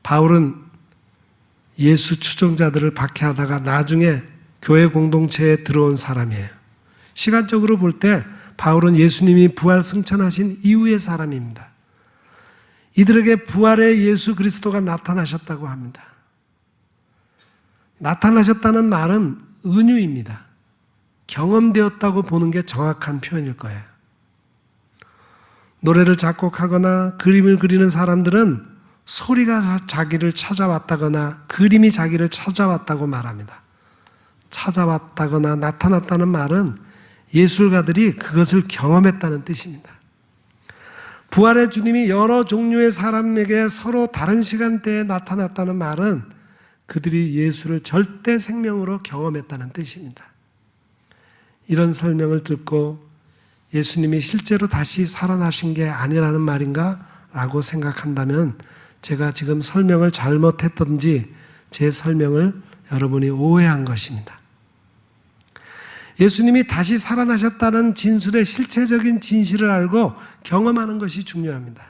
바울은 예수 추종자들을 박해하다가 나중에 교회 공동체에 들어온 사람이에요. 시간적으로 볼 때 바울은 예수님이 부활 승천하신 이후의 사람입니다. 이들에게 부활의 예수 그리스도가 나타나셨다고 합니다. 나타나셨다는 말은 은유입니다. 경험되었다고 보는 게 정확한 표현일 거예요. 노래를 작곡하거나 그림을 그리는 사람들은 소리가 자기를 찾아왔다거나 그림이 자기를 찾아왔다고 말합니다. 찾아왔다거나 나타났다는 말은 예술가들이 그것을 경험했다는 뜻입니다. 부활의 주님이 여러 종류의 사람에게 서로 다른 시간대에 나타났다는 말은 그들이 예수를 절대 생명으로 경험했다는 뜻입니다. 이런 설명을 듣고 예수님이 실제로 다시 살아나신 게 아니라는 말인가? 라고 생각한다면 제가 지금 설명을 잘못했던지 제 설명을 여러분이 오해한 것입니다. 예수님이 다시 살아나셨다는 진술의 실체적인 진실을 알고 경험하는 것이 중요합니다.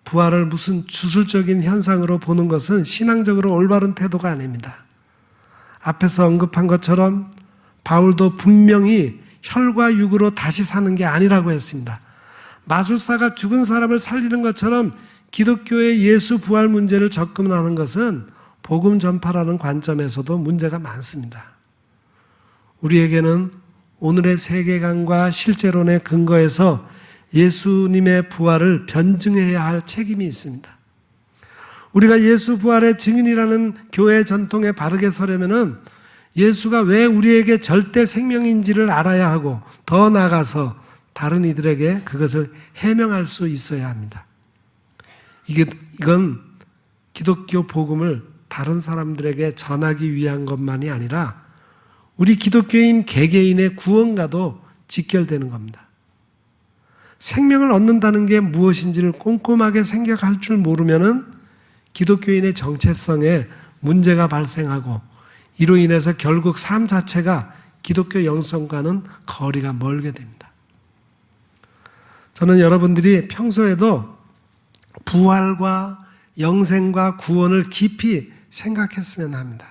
부활을 무슨 주술적인 현상으로 보는 것은 신앙적으로 올바른 태도가 아닙니다. 앞에서 언급한 것처럼 바울도 분명히 혈과 육으로 다시 사는 게 아니라고 했습니다. 마술사가 죽은 사람을 살리는 것처럼 기독교의 예수 부활 문제를 접근하는 것은 복음 전파라는 관점에서도 문제가 많습니다. 우리에게는 오늘의 세계관과 실제론에 근거해서 예수님의 부활을 변증해야 할 책임이 있습니다. 우리가 예수 부활의 증인이라는 교회 전통에 바르게 서려면은 예수가 왜 우리에게 절대 생명인지를 알아야 하고 더 나아가서 다른 이들에게 그것을 해명할 수 있어야 합니다. 이건 기독교 복음을 다른 사람들에게 전하기 위한 것만이 아니라 우리 기독교인 개개인의 구원과도 직결되는 겁니다. 생명을 얻는다는 게 무엇인지를 꼼꼼하게 생각할 줄 모르면은 기독교인의 정체성에 문제가 발생하고 이로 인해서 결국 삶 자체가 기독교 영성과는 거리가 멀게 됩니다. 저는 여러분들이 평소에도 부활과 영생과 구원을 깊이 생각했으면 합니다.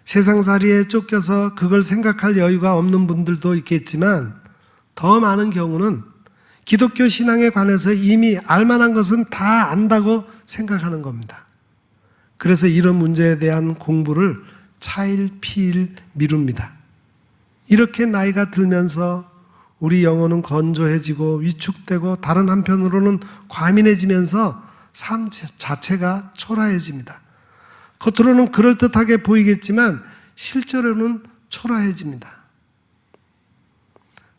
세상살이에 쫓겨서 그걸 생각할 여유가 없는 분들도 있겠지만 더 많은 경우는 기독교 신앙에 관해서 이미 알만한 것은 다 안다고 생각하는 겁니다. 그래서 이런 문제에 대한 공부를 차일피일 미룹니다. 이렇게 나이가 들면서 우리 영혼은 건조해지고 위축되고 다른 한편으로는 과민해지면서 삶 자체가 초라해집니다. 겉으로는 그럴듯하게 보이겠지만 실제로는 초라해집니다.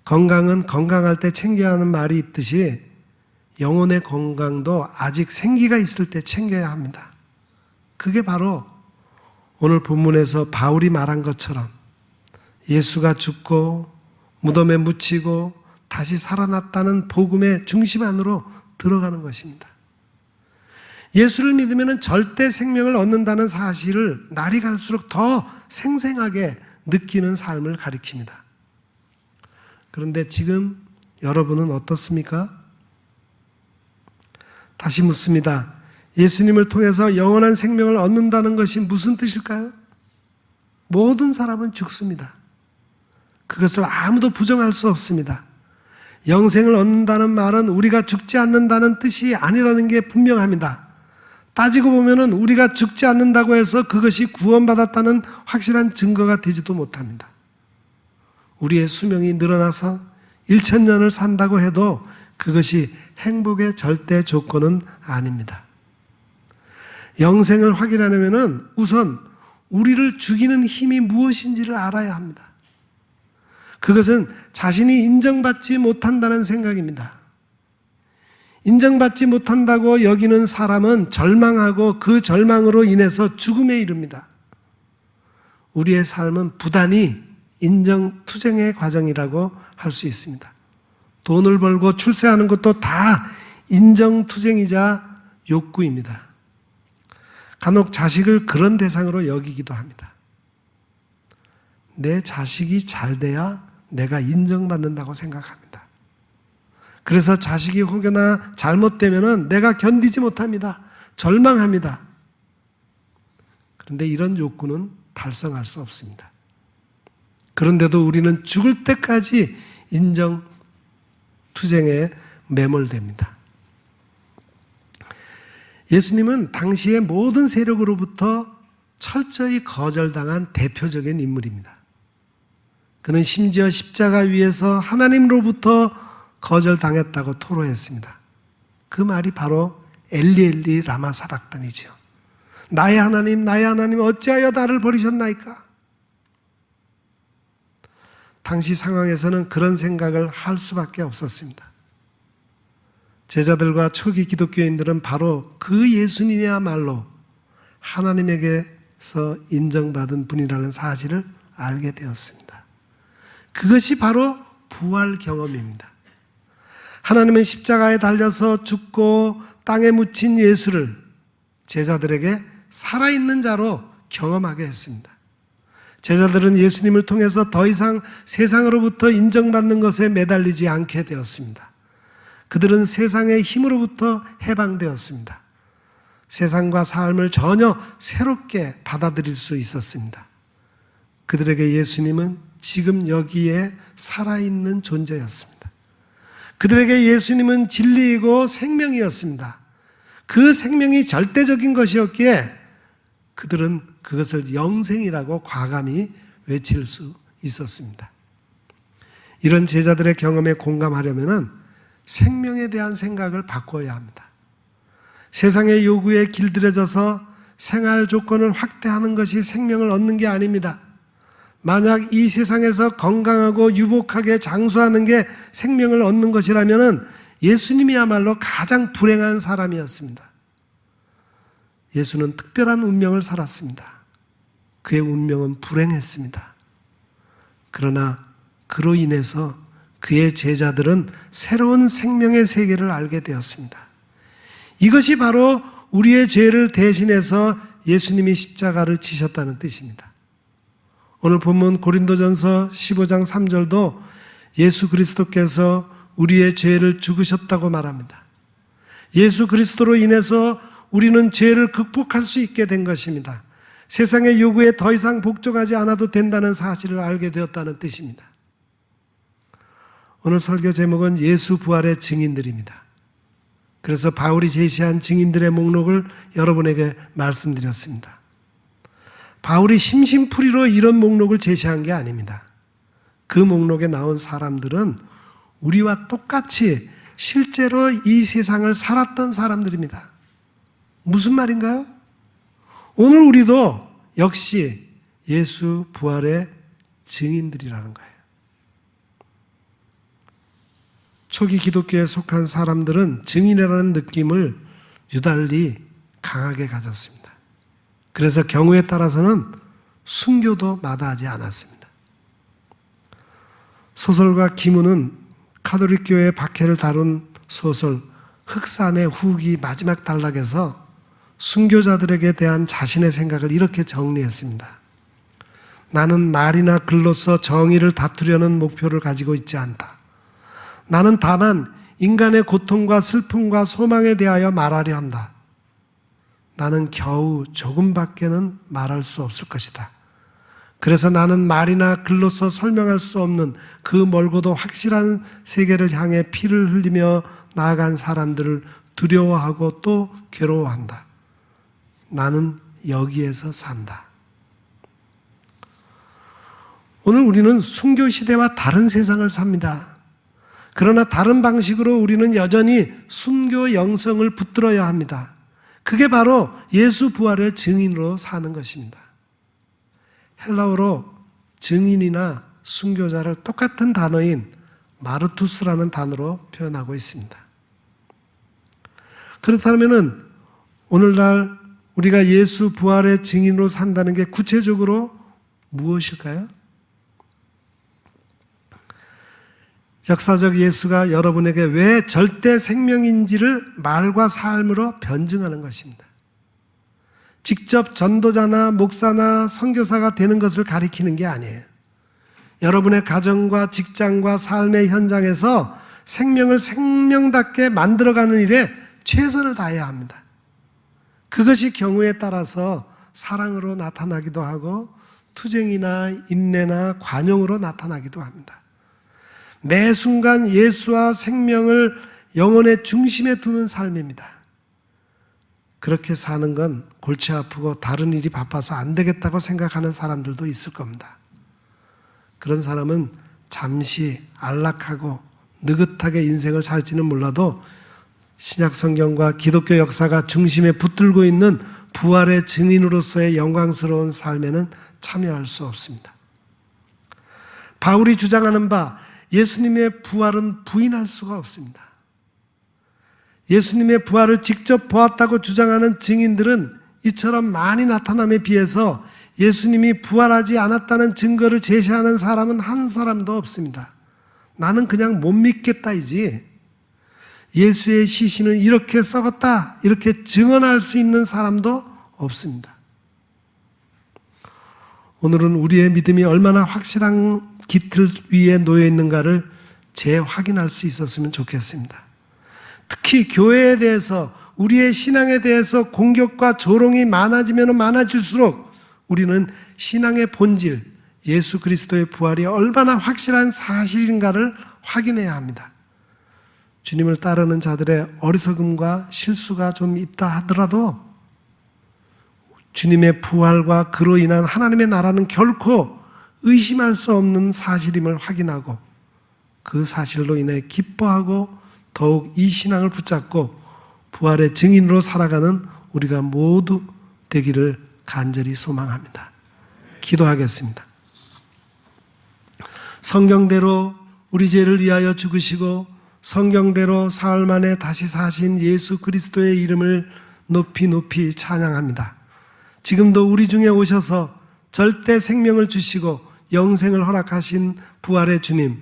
건강은 건강할 때 챙겨야 하는 말이 있듯이 영혼의 건강도 아직 생기가 있을 때 챙겨야 합니다. 그게 바로 오늘 본문에서 바울이 말한 것처럼 예수가 죽고 무덤에 묻히고 다시 살아났다는 복음의 중심 안으로 들어가는 것입니다. 예수를 믿으면 절대 생명을 얻는다는 사실을 날이 갈수록 더 생생하게 느끼는 삶을 가리킵니다. 그런데 지금 여러분은 어떻습니까? 다시 묻습니다. 예수님을 통해서 영원한 생명을 얻는다는 것이 무슨 뜻일까요? 모든 사람은 죽습니다. 그것을 아무도 부정할 수 없습니다. 영생을 얻는다는 말은 우리가 죽지 않는다는 뜻이 아니라는 게 분명합니다. 따지고 보면은 우리가 죽지 않는다고 해서 그것이 구원받았다는 확실한 증거가 되지도 못합니다. 우리의 수명이 늘어나서 1000년을 산다고 해도 그것이 행복의 절대 조건은 아닙니다. 영생을 확인하려면 우선 우리를 죽이는 힘이 무엇인지를 알아야 합니다. 그것은 자신이 인정받지 못한다는 생각입니다. 인정받지 못한다고 여기는 사람은 절망하고 그 절망으로 인해서 죽음에 이릅니다. 우리의 삶은 부단히 인정투쟁의 과정이라고 할 수 있습니다. 돈을 벌고 출세하는 것도 다 인정투쟁이자 욕구입니다. 간혹 자식을 그런 대상으로 여기기도 합니다. 내 자식이 잘 돼야 내가 인정받는다고 생각합니다. 그래서 자식이 혹여나 잘못되면 내가 견디지 못합니다. 절망합니다. 그런데 이런 욕구는 달성할 수 없습니다. 그런데도 우리는 죽을 때까지 인정투쟁에 매몰됩니다. 예수님은 당시의 모든 세력으로부터 철저히 거절당한 대표적인 인물입니다. 그는 심지어 십자가 위에서 하나님으로부터 거절당했다고 토로했습니다. 그 말이 바로 엘리 엘리 라마 사박단이죠. 나의 하나님 어찌하여 나를 버리셨나이까? 당시 상황에서는 그런 생각을 할 수밖에 없었습니다. 제자들과 초기 기독교인들은 바로 그 예수님이야말로 하나님에게서 인정받은 분이라는 사실을 알게 되었습니다. 그것이 바로 부활 경험입니다. 하나님은 십자가에 달려서 죽고 땅에 묻힌 예수를 제자들에게 살아있는 자로 경험하게 했습니다. 제자들은 예수님을 통해서 더 이상 세상으로부터 인정받는 것에 매달리지 않게 되었습니다. 그들은 세상의 힘으로부터 해방되었습니다. 세상과 삶을 전혀 새롭게 받아들일 수 있었습니다. 그들에게 예수님은 지금 여기에 살아있는 존재였습니다. 그들에게 예수님은 진리이고 생명이었습니다. 그 생명이 절대적인 것이었기에 그들은 그것을 영생이라고 과감히 외칠 수 있었습니다. 이런 제자들의 경험에 공감하려면 생명에 대한 생각을 바꿔야 합니다. 세상의 요구에 길들여져서 생활 조건을 확대하는 것이 생명을 얻는 게 아닙니다. 만약 이 세상에서 건강하고 유복하게 장수하는 게 생명을 얻는 것이라면 예수님이야말로 가장 불행한 사람이었습니다. 예수는 특별한 운명을 살았습니다. 그의 운명은 불행했습니다. 그러나 그로 인해서 그의 제자들은 새로운 생명의 세계를 알게 되었습니다. 이것이 바로 우리의 죄를 대신해서 예수님이 십자가를 지셨다는 뜻입니다. 오늘 본문 고린도전서 15장 3절도 예수 그리스도께서 우리의 죄를 죽으셨다고 말합니다. 예수 그리스도로 인해서 우리는 죄를 극복할 수 있게 된 것입니다. 세상의 요구에 더 이상 복종하지 않아도 된다는 사실을 알게 되었다는 뜻입니다. 오늘 설교 제목은 예수 부활의 증인들입니다. 그래서 바울이 제시한 증인들의 목록을 여러분에게 말씀드렸습니다. 바울이 심심풀이로 이런 목록을 제시한 게 아닙니다. 그 목록에 나온 사람들은 우리와 똑같이 실제로 이 세상을 살았던 사람들입니다. 무슨 말인가요? 오늘 우리도 역시 예수 부활의 증인들이라는 거예요. 초기 기독교에 속한 사람들은 증인이라는 느낌을 유달리 강하게 가졌습니다. 그래서 경우에 따라서는 순교도 마다하지 않았습니다. 소설가 김훈은 카톨릭 교회의 박해를 다룬 소설 흑산의 후기 마지막 단락에서 순교자들에게 대한 자신의 생각을 이렇게 정리했습니다. 나는 말이나 글로써 정의를 다투려는 목표를 가지고 있지 않다. 나는 다만 인간의 고통과 슬픔과 소망에 대하여 말하려 한다. 나는 겨우 조금밖에는 말할 수 없을 것이다. 그래서 나는 말이나 글로써 설명할 수 없는 그 멀고도 확실한 세계를 향해 피를 흘리며 나아간 사람들을 두려워하고 또 괴로워한다. 나는 여기에서 산다. 오늘 우리는 순교 시대와 다른 세상을 삽니다. 그러나 다른 방식으로 우리는 여전히 순교 영성을 붙들어야 합니다. 그게 바로 예수 부활의 증인으로 사는 것입니다. 헬라어로 증인이나 순교자를 똑같은 단어인 마르투스라는 단어로 표현하고 있습니다. 그렇다면 오늘날 우리가 예수 부활의 증인으로 산다는 게 구체적으로 무엇일까요? 역사적 예수가 여러분에게 왜 절대 생명인지를 말과 삶으로 변증하는 것입니다. 직접 전도자나 목사나 선교사가 되는 것을 가리키는 게 아니에요. 여러분의 가정과 직장과 삶의 현장에서 생명을 생명답게 만들어가는 일에 최선을 다해야 합니다. 그것이 경우에 따라서 사랑으로 나타나기도 하고 투쟁이나 인내나 관용으로 나타나기도 합니다. 매 순간 예수와 생명을 영혼의 중심에 두는 삶입니다. 그렇게 사는 건 골치 아프고 다른 일이 바빠서 안 되겠다고 생각하는 사람들도 있을 겁니다. 그런 사람은 잠시 안락하고 느긋하게 인생을 살지는 몰라도 신약 성경과 기독교 역사가 중심에 붙들고 있는 부활의 증인으로서의 영광스러운 삶에는 참여할 수 없습니다. 바울이 주장하는 바 예수님의 부활은 부인할 수가 없습니다. 예수님의 부활을 직접 보았다고 주장하는 증인들은 이처럼 많이 나타남에 비해서 예수님이 부활하지 않았다는 증거를 제시하는 사람은 한 사람도 없습니다. 나는 그냥 못 믿겠다이지 예수의 시신은 이렇게 썩었다 이렇게 증언할 수 있는 사람도 없습니다. 오늘은 우리의 믿음이 얼마나 확실한 기틀 위에 놓여 있는가를 재확인할 수 있었으면 좋겠습니다. 특히 교회에 대해서 우리의 신앙에 대해서 공격과 조롱이 많아지면 많아질수록 우리는 신앙의 본질 예수 그리스도의 부활이 얼마나 확실한 사실인가를 확인해야 합니다. 주님을 따르는 자들의 어리석음과 실수가 좀 있다 하더라도 주님의 부활과 그로 인한 하나님의 나라는 결코 의심할 수 없는 사실임을 확인하고 그 사실로 인해 기뻐하고 더욱 이 신앙을 붙잡고 부활의 증인으로 살아가는 우리가 모두 되기를 간절히 소망합니다. 기도하겠습니다. 성경대로 우리 죄를 위하여 죽으시고 성경대로 사흘 만에 다시 사신 예수 그리스도의 이름을 높이 높이 찬양합니다. 지금도 우리 중에 오셔서 절대 생명을 주시고 영생을 허락하신 부활의 주님,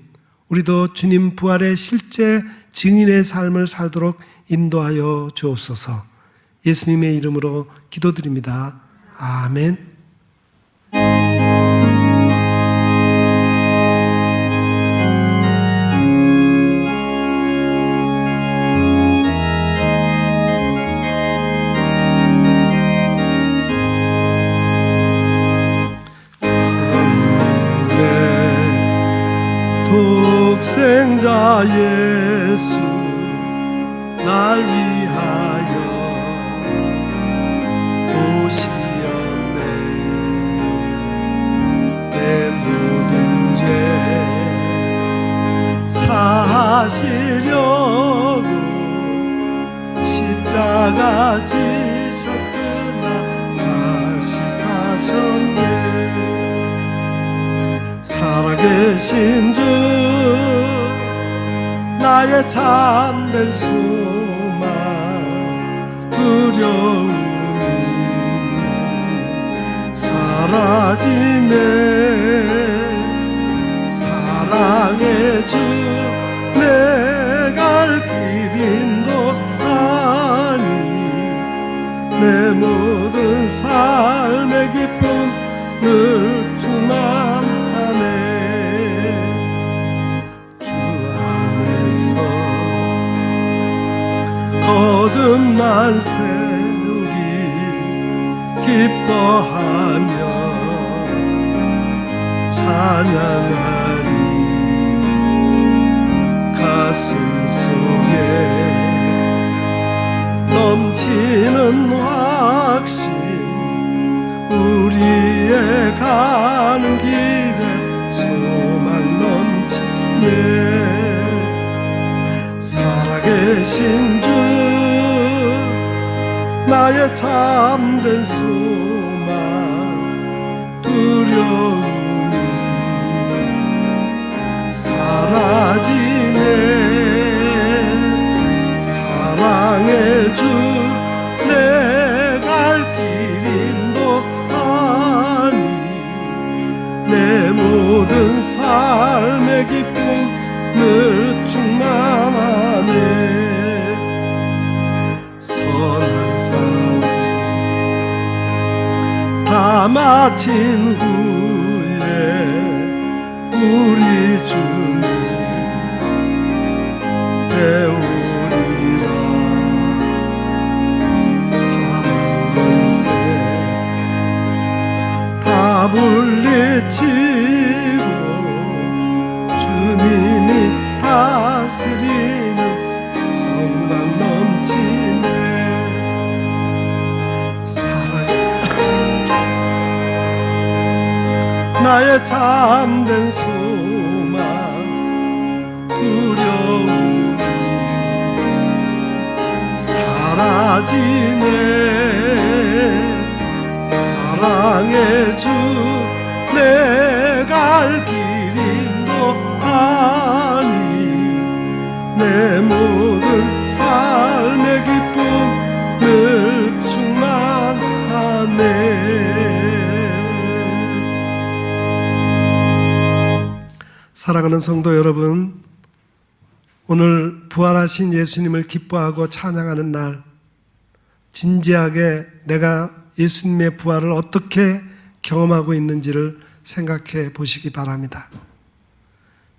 우리도 주님 부활의 실제 증인의 삶을 살도록 인도하여 주옵소서. 예수님의 이름으로 기도드립니다. 아멘. 독생자 예수 날 위하여 오시었네. 내 모든 죄 사하시려고 십자가 지셨으나 다시 사셨네. 살아계신 주 나의 참된 소망 두려움이 사라지네. 사랑의 주 내 갈 길 인도하니 내 모든 삶의 기쁨 늘 충만하네. 거듭난 세우리 기뻐하며 찬양하리. 가슴 속에 넘치는 확신 우리의 가는 길에 소망 넘치네. 살아계신 주 나의 참된 소망 두려움이 사라지네. 사랑의 주 내 갈 길 인도하니 내 모든 삶의 기쁨 늘 충만하네. 선한 싸움 다 마친 후에 우리 주님 배우리라. 사망 권세 다 물리치고 주님이 다스리는 영광 넘치네. 나의 참된 소망 두려움이 사라지네. 사랑의 주 내 갈 길 인도하니 내 모든 삶의 기쁨 늘 충만하네. 사랑하는 성도 여러분, 오늘 부활하신 예수님을 기뻐하고 찬양하는 날, 진지하게 내가 예수님의 부활을 어떻게 경험하고 있는지를 생각해 보시기 바랍니다.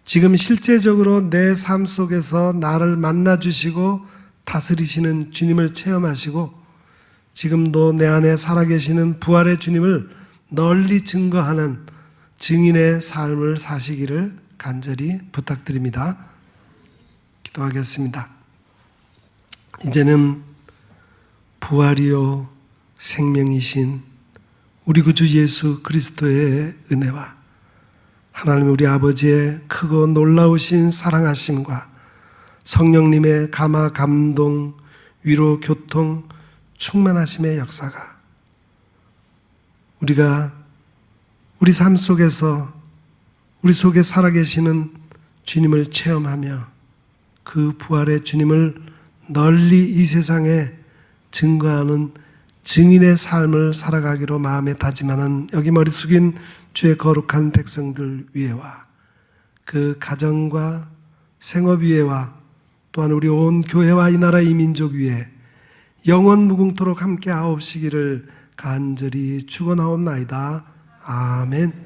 지금 실제적으로 내 삶 속에서 나를 만나주시고 다스리시는 주님을 체험하시고 지금도 내 안에 살아계시는 부활의 주님을 널리 증거하는 증인의 삶을 사시기를 간절히 부탁드립니다. 기도하겠습니다. 이제는 부활이요 생명이신 우리 구주 예수 그리스도의 은혜와 하나님 우리 아버지의 크고 놀라우신 사랑하심과 성령님의 감화, 감동, 위로, 교통, 충만하심의 역사가 우리가 우리 삶 속에서 우리 속에 살아계시는 주님을 체험하며 그 부활의 주님을 널리 이 세상에 증거하는 증인의 삶을 살아가기로 마음에 다짐하는 여기 머리 숙인 주의 거룩한 백성들 위에와 그 가정과 생업 위에와 또한 우리 온 교회와 이 나라 이 민족 위에 영원 무궁토록 함께 하옵시기를 간절히 축원하옵나이다. 아멘.